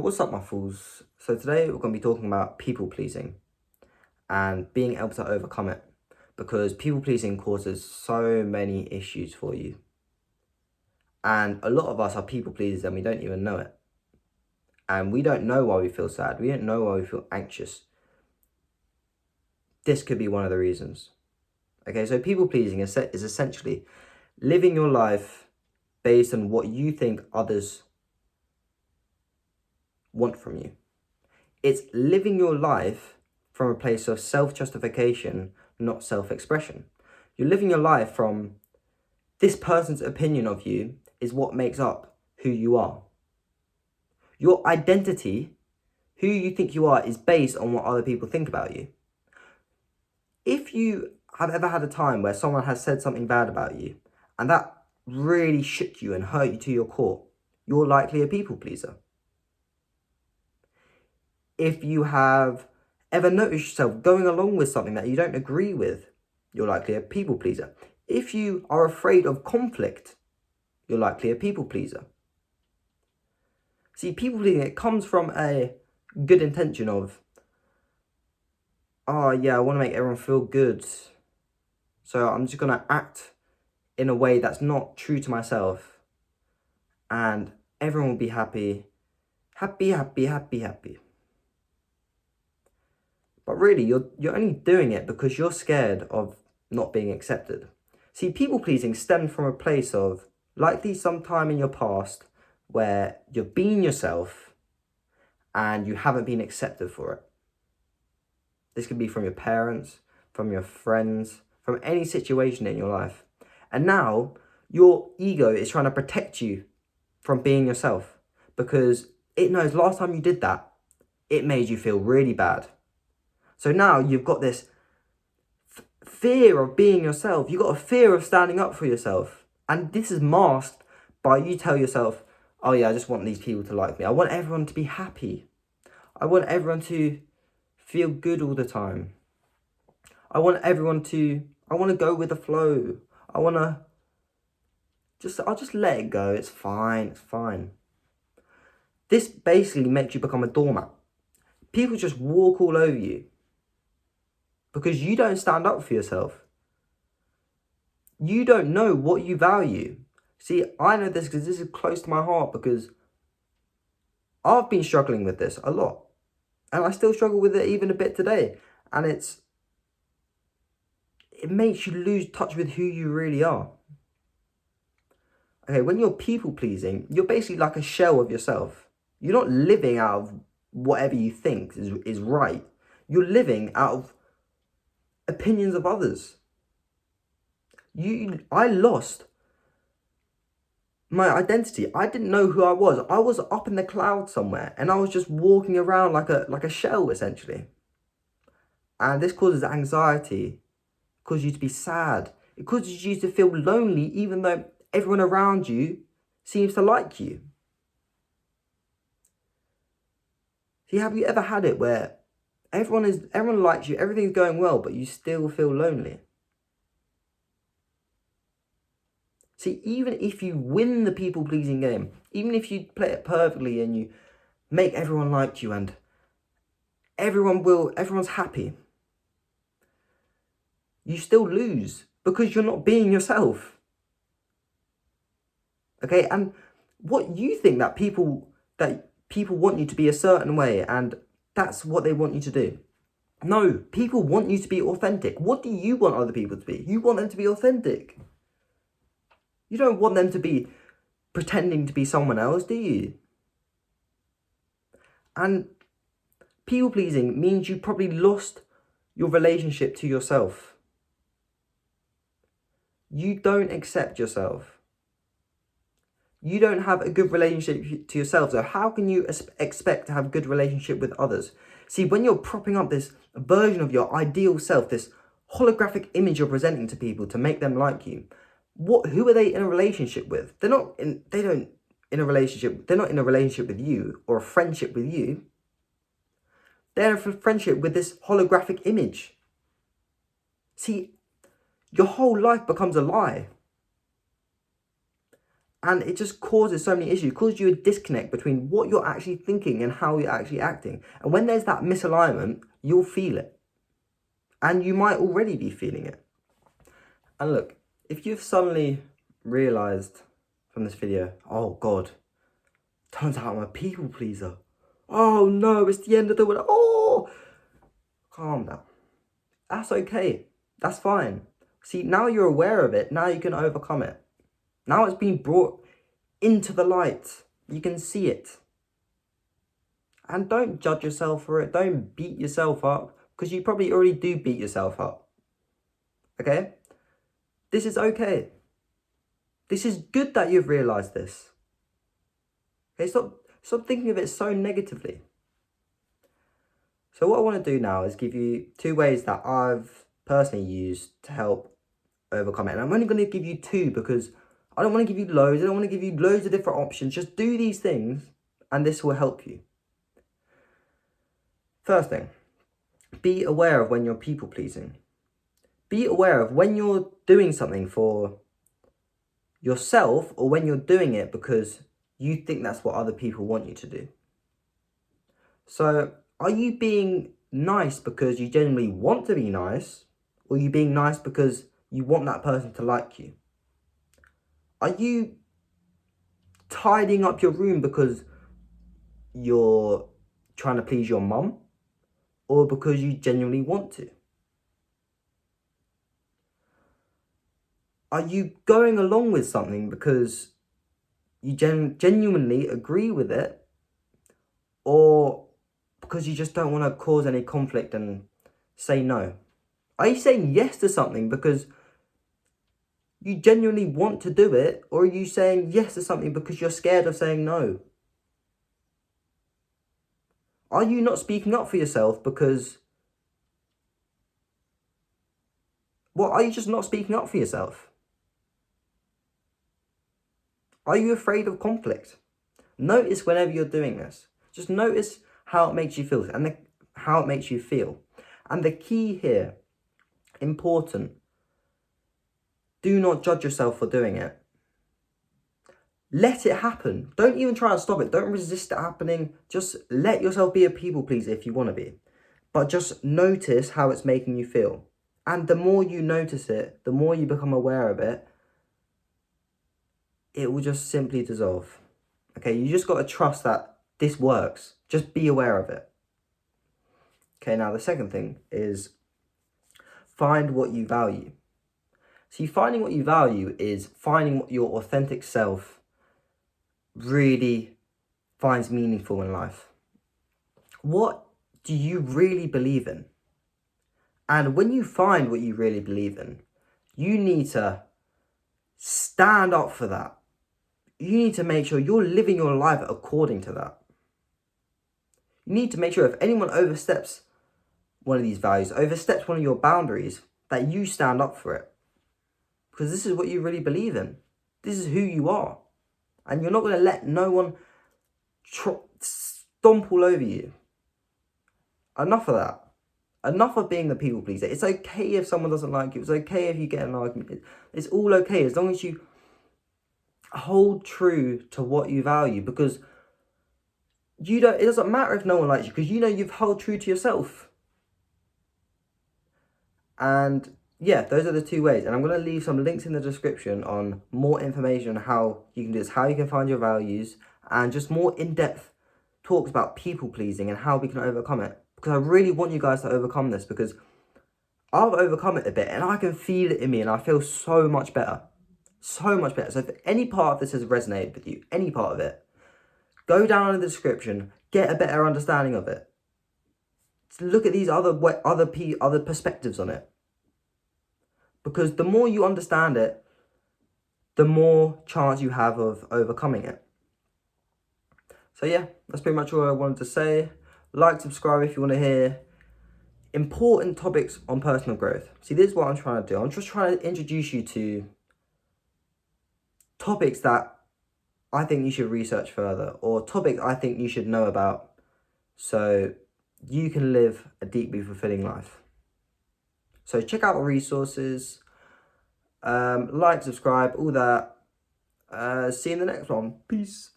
Cool, what's up, my fools? So today we're going to be talking about people pleasing and being able to overcome it, because people pleasing causes so many issues for you. And a lot of us are people pleasers and we don't even know it. And we don't know why we feel sad. We don't know why we feel anxious. This could be one of the reasons. Okay, so people pleasing is essentially living your life based on what you think others want from you. It's living your life from a place of self-justification, not self-expression. You're living your life from this person's opinion of you is what makes up who you are. Your identity, who you think you are, is based on what other people think about you. If you have ever had a time where someone has said something bad about you and that really shook you and hurt you to your core, you're likely a people pleaser. If you have ever noticed yourself going along with something that you don't agree with, you're likely a people pleaser. If you are afraid of conflict, you're likely a people pleaser. See, people pleasing, it comes from a good intention of, oh yeah, I want to make everyone feel good, so I'm just going to act in a way that's not true to myself, and everyone will be happy. But really, you're only doing it because you're scared of not being accepted. See, people pleasing stems from a place of likely some time in your past where you've been yourself and you haven't been accepted for it. This could be from your parents, from your friends, from any situation in your life. And now your ego is trying to protect you from being yourself because it knows last time you did that, it made you feel really bad. So now you've got this fear of being yourself. You've got a fear of standing up for yourself. And this is masked by you tell yourself, oh yeah, I just want these people to like me. I want everyone to be happy. I want everyone to feel good all the time. I want to go with the flow. I'll just let it go. It's fine. This basically makes you become a doormat. People just walk all over you because you don't stand up for yourself. You don't know what you value. See, I know this because this is close to my heart, because I've been struggling with this a lot. And I still struggle with it even a bit today. And it makes you lose touch with who you really are. Okay, when you're people pleasing, you're basically like a shell of yourself. You're not living out of whatever you think is right. You're living out of opinions of others. I lost my identity. I didn't know who I was. I was up in the clouds somewhere and I was just walking around like a shell, essentially. And this causes anxiety, causes you to be sad. It causes you to feel lonely even though everyone around you seems to like you. See, have you ever had it where everyone likes you, everything's going well, but you still feel lonely? See, even if you win the people-pleasing game, even if you play it perfectly and you make everyone like you and everyone's happy, you still lose because you're not being yourself. Okay, and what you think that people want you to be a certain way and that's what they want you to do. No, people want you to be authentic. What do you want other people to be? You want them to be authentic. You don't want them to be pretending to be someone else, do you? And people pleasing means you probably lost your relationship to yourself. You don't accept yourself. You don't have a good relationship to yourself. So how can you expect to have a good relationship with others? See, when you're propping up this version of your ideal self, this holographic image you're presenting to people to make them like you, who are they in a relationship with? They're not in a relationship with you or a friendship with you. They're in a friendship with this holographic image. See, your whole life becomes a lie. And it just causes so many issues. It causes you a disconnect between what you're actually thinking and how you're actually acting. And when there's that misalignment, you'll feel it. And you might already be feeling it. And look, if you've suddenly realized from this video, oh God, turns out I'm a people pleaser. Oh no, it's the end of the world. Oh, calm down. That's okay. That's fine. See, now you're aware of it. Now you can overcome it. Now it's been brought into the light. You can see it. And don't judge yourself for it. Don't beat yourself up, because you probably already do beat yourself up. Okay? This is okay. This is good that you've realized this. Okay, stop thinking of it so negatively. So what I want to do now is give you 2 ways that I've personally used to help overcome it. And I'm only going to give you 2 because I don't want to give you loads. I don't want to give you loads of different options. Just do these things and this will help you. First thing, be aware of when you're people pleasing. Be aware of when you're doing something for yourself or when you're doing it because you think that's what other people want you to do. So are you being nice because you genuinely want to be nice, or are you being nice because you want that person to like you? Are you tidying up your room because you're trying to please your mum, or because you genuinely want to? Are you going along with something because you genuinely agree with it, or because you just don't want to cause any conflict and say no? Are you saying yes to something because you genuinely want to do it, or are you saying yes to something because you're scared of saying no? Are you not speaking up for yourself because... are you just not speaking up for yourself? Are you afraid of conflict? Notice whenever you're doing this. Just notice how it makes you feel and how it makes you feel. And the key here, important, do not judge yourself for doing it. Let it happen. Don't even try to stop it. Don't resist it happening. Just let yourself be a people pleaser if you want to be. But just notice how it's making you feel. And the more you notice it, the more you become aware of it, it will just simply dissolve. Okay, you just got to trust that this works. Just be aware of it. Okay, now the second thing is find what you value. See, finding what you value is finding what your authentic self really finds meaningful in life. What do you really believe in? And when you find what you really believe in, you need to stand up for that. You need to make sure you're living your life according to that. You need to make sure if anyone oversteps one of these values, oversteps one of your boundaries, that you stand up for it. Because this is what you really believe in. This is who you are. And you're not going to let no one stomp all over you. Enough of that. Enough of being the people pleaser. It's okay if someone doesn't like you. It's okay if you get an argument. It's all okay as long as you hold true to what you value, because it doesn't matter if no one likes you, because you know you've held true to yourself. And yeah, those are the 2 ways. And I'm going to leave some links in the description on more information on how you can do this, how you can find your values, and just more in-depth talks about people pleasing and how we can overcome it. Because I really want you guys to overcome this, because I've overcome it a bit and I can feel it in me and I feel so much better. So much better. So if any part of this has resonated with you, any part of it, go down in the description, get a better understanding of it. Look at these other perspectives on it. Because the more you understand it, the more chance you have of overcoming it. So yeah, that's pretty much all I wanted to say. Like, subscribe if you want to hear important topics on personal growth. See, this is what I'm trying to do. I'm just trying to introduce you to topics that I think you should research further, or topics I think you should know about, so you can live a deeply fulfilling life. So check out the resources, like, subscribe, all that. See you in the next one. Peace.